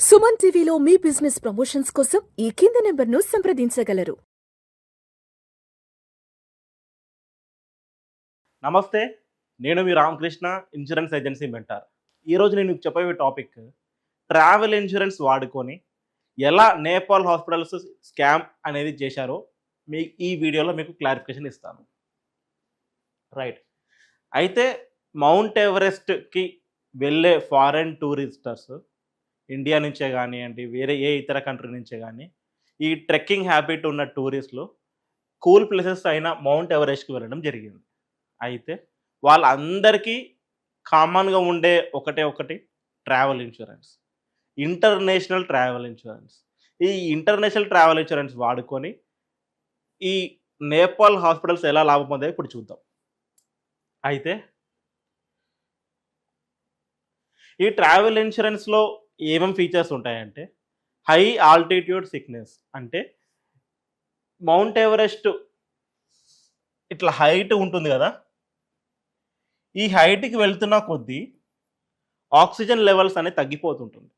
సుమన్ టీవీలో మీ business promotions కోసం ఈ కింది నెంబర్ను సంప్రదించగలరు. నమస్తే, నేను మీ రామకృష్ణ, ఇన్సూరెన్స్ ఏజెన్సీ మెంటార్. ఈరోజు నేను మీకు చెప్పబోయే టాపిక్ ట్రావెల్ ఇన్సూరెన్స్ వాడుకొని ఎలా నేపాల్ హాస్పిటల్స్ స్కామ్ అనేది చేశారో ఈ వీడియోలో మీకు క్లారిఫికేషన్ ఇస్తాను. రైట్. అయితే మౌంట్ ఎవరెస్ట్కి వెళ్ళే ఫారెన్ టూరిస్టర్స్ ఇండియా నుంచే కానివ్వండి, వేరే ఏ ఇతర కంట్రీ నుంచే కానీ, ఈ ట్రెక్కింగ్ హ్యాబిట్ ఉన్న టూరిస్టులు కూల్ ప్లేసెస్ అయిన మౌంట్ ఎవరెస్ట్కి వెళ్ళడం జరిగింది. అయితే వాళ్ళందరికీ కామన్గా ఉండే ఒకటి travel insurance, international travel insurance. ఈ ఇంటర్నేషనల్ ట్రావెల్ ఇన్సూరెన్స్ వాడుకొని ఈ నేపాల్ హాస్పిటల్స్ ఎలా లాభం పొందాయో ఇప్పుడు చూద్దాం. అయితే ఈ ట్రావెల్ ఇన్సూరెన్స్లో ఏమేమి ఫీచర్స్ ఉంటాయంటే, హై ఆల్టిట్యూడ్ సిక్నెస్, అంటే మౌంట్ ఎవరెస్ట్ ఇట్లా హైట్ ఉంటుంది కదా, ఈ హైట్కి వెళ్తున్న కొద్దీ ఆక్సిజన్ లెవెల్స్ అనేది తగ్గిపోతుంటుంది.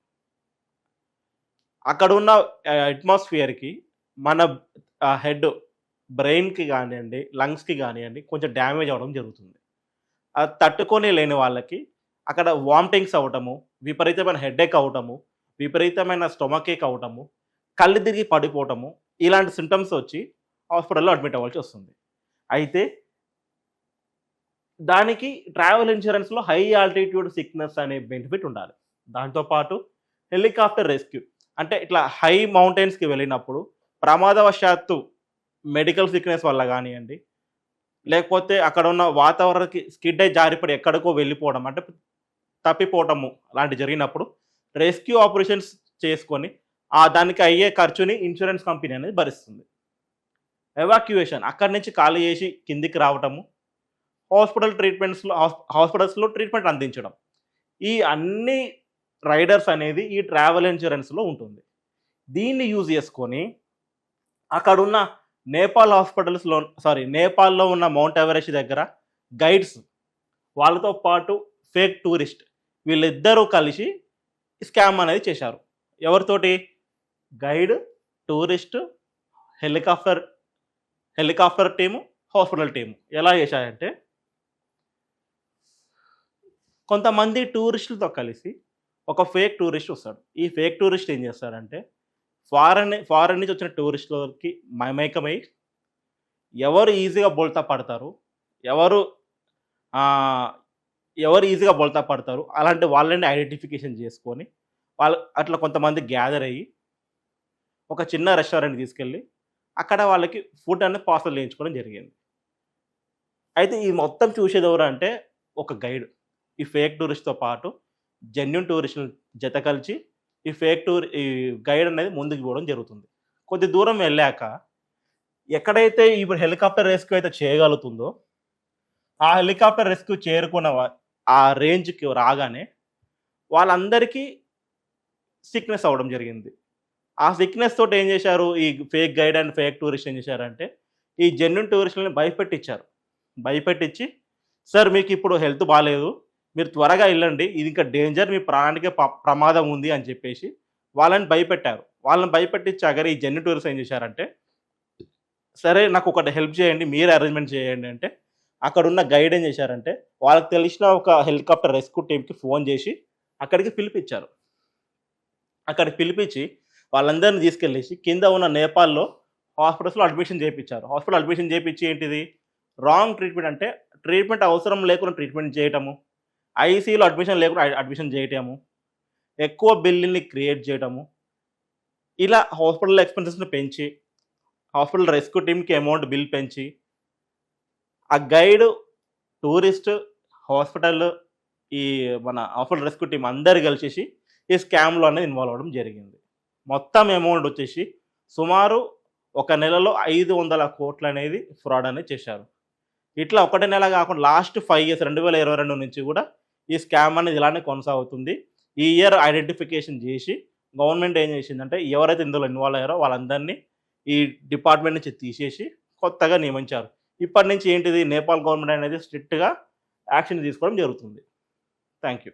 అక్కడ ఉన్న అట్మాస్ఫియర్కి మన హెడ్, బ్రెయిన్కి కానివ్వండి, లంగ్స్కి కానివ్వండి కొంచెం డ్యామేజ్ అవ్వడం జరుగుతుంది. అది తట్టుకొని లేని వాళ్ళకి అక్కడ వామిటింగ్స్ అవ్వటము, విపరీతమైన హెడేక్ అవ్వటము, విపరీతమైన స్టొమక్ ఏక్ అవ్వటము, కళ్ళు తిరిగి పడిపోవటము, ఇలాంటి సింటమ్స్ వచ్చి హాస్పిటల్లో అడ్మిట్ అవ్వాల్సి వస్తుంది. అయితే దానికి ట్రావెల్ ఇన్సూరెన్స్లో హై ఆల్టిట్యూడ్ సిక్నెస్ అనే బెనిఫిట్ ఉండాలి. దాంతోపాటు హెలికాప్టర్ రెస్క్యూ, అంటే ఇట్లా హై మౌంటైన్స్కి వెళ్ళినప్పుడు ప్రమాదవశాత్తు మెడికల్ సిక్నెస్ వల్ల కానివ్వండి, లేకపోతే అక్కడ ఉన్న వాతావరణానికి స్కిడ్ అయి జారిపడి ఎక్కడికో వెళ్ళిపోవడం, అంటే తప్పిపోవటము అలాంటి జరిగినప్పుడు రెస్క్యూ ఆపరేషన్స్ చేసుకొని దానికి అయ్యే ఖర్చుని ఇన్సూరెన్స్ కంపెనీ అనేది భరిస్తుంది. ఎవాక్యుయేషన్, అక్కడి నుంచి ఖాళీ చేసి కిందికి రావటము, హాస్పిటల్స్లో ట్రీట్మెంట్ అందించడం, ఈ అన్ని రైడర్స్ అనేది ఈ ట్రావెల్ ఇన్సూరెన్స్లో ఉంటుంది. దీన్ని యూజ్ చేసుకొని అక్కడున్న నేపాల్లో ఉన్న మౌంట్ ఎవరెస్ట్ దగ్గర గైడ్స్, వాళ్ళతో పాటు ఫేక్ టూరిస్ట్, వీళ్ళిద్దరూ కలిసి స్కామ్ అనేది చేశారు. ఎవరితోటి? Guide, tourist, helicopter team, hospital team. ఎలా చేశారంటే, కొంతమంది టూరిస్టులతో కలిసి ఒక ఫేక్ టూరిస్ట్ వస్తాడు. ఈ ఫేక్ టూరిస్ట్ ఏం చేస్తాడంటే, ఫారెన్ నుంచి వచ్చిన టూరిస్టులకి మమేకమై ఎవరు ఈజీగా బోల్తా పడతారు, ఎవరు ఈజీగా బోల్తా పడతారు అలాంటి వాళ్ళని ఐడెంటిఫికేషన్ చేసుకొని అట్లా కొంతమంది గ్యాదర్ అయ్యి ఒక చిన్న రెస్టారెంట్ తీసుకెళ్ళి అక్కడ వాళ్ళకి ఫుడ్ అనేది పార్సల్ చేయించుకోవడం జరిగింది. అయితే ఈ మొత్తం చూసేది ఎవరు అంటే ఒక గైడ్. ఈ ఫేక్ టూరిస్ట్తో పాటు జెన్యూన్ టూరిస్టులు జత కలిసి ఈ గైడ్ అనేది ముందుకు పోవడం జరుగుతుంది. కొద్ది దూరం వెళ్ళాక ఎక్కడైతే ఇప్పుడు హెలికాప్టర్ రెస్క్యూ అయితే చేయగలుగుతుందో, ఆ హెలికాప్టర్ రెస్క్యూ చేరుకున్న ఆ రేంజ్కి రాగానే వాళ్ళందరికీ సిక్నెస్ అవ్వడం జరిగింది. ఆ సిక్నెస్ తోటి ఏం చేశారు, ఈ fake guide and fake tourist ఏం చేశారంటే, ఈ జెన్యూన్ టూరిస్టులని భయపెట్టించి, సార్ మీకు ఇప్పుడు హెల్త్ బాగాలేదు, మీరు త్వరగా వెళ్ళండి, ఇది ఇంకా డేంజర్, మీ ప్రాణానికే ప్రమాదం ఉంది అని చెప్పేసి వాళ్ళని భయపెట్టారు. వాళ్ళని భయపెట్టించాక ఈ జెన్యూన్ టూరిస్ట్ ఏం చేశారంటే, సరే నాకు ఒకటి హెల్ప్ చేయండి, మీరే అరేంజ్మెంట్ చేయండి అంటే, అక్కడున్న గైడ్ ఏం చేశారంటే వాళ్ళకి తెలిసిన ఒక హెలికాప్టర్ రెస్క్యూ టీమ్కి ఫోన్ చేసి అక్కడికి పిలిపించారు. అక్కడికి పిలిపించి వాళ్ళందరినీ తీసుకెళ్ళేసి కింద ఉన్న నేపాల్లో హాస్పిటల్స్లో అడ్మిషన్ చేయించారు. హాస్పిటల్ అడ్మిషన్ చేయించి ఏంటిది, రాంగ్ ట్రీట్మెంట్, అంటే ట్రీట్మెంట్ అవసరం లేకుండా ట్రీట్మెంట్ చేయటము, ఐసీయూలో అడ్మిషన్ లేకుండా అడ్మిషన్ చేయటము, ఎక్కువ బిల్లుని క్రియేట్ చేయటము, ఇలా హాస్పిటల్ ఎక్స్పెన్సెస్ని పెంచి హాస్పిటల్ రెస్క్యూ టీమ్కి అమౌంట్ బిల్ పెంచి ఆ గైడ్, టూరిస్ట్, హాస్పిటల్, మన హాస్పిటల్ రెస్క్యూ టీమ్ అందరు కలిసేసి ఈ స్కామ్లో అనేది ఇన్వాల్వ్ అవ్వడం జరిగింది. మొత్తం అమౌంట్ వచ్చేసి సుమారు ఒక నెలలో 500 కోట్లు అనేది ఫ్రాడ్ అనేది చేశారు. ఇట్లా ఒకటే నెల కాకుండా లాస్ట్ 5 years 2022 నుంచి కూడా ఈ స్కామ్ అనేది ఇలానే కొనసాగుతుంది. ఈ ఇయర్ ఐడెంటిఫికేషన్ చేసి గవర్నమెంట్ ఏం చేసిందంటే, ఎవరైతే ఇందులో ఇన్వాల్వ్ అయ్యారో వాళ్ళందరినీ ఈ డిపార్ట్మెంట్ నుంచి తీసేసి కొత్తగా నియమించారు. ఇప్పటి నుంచి ఏంటిది, నేపాల్ గవర్నమెంట్ అనేది స్ట్రిక్ట్గా యాక్షన్ తీసుకోవడం జరుగుతుంది. Thank you.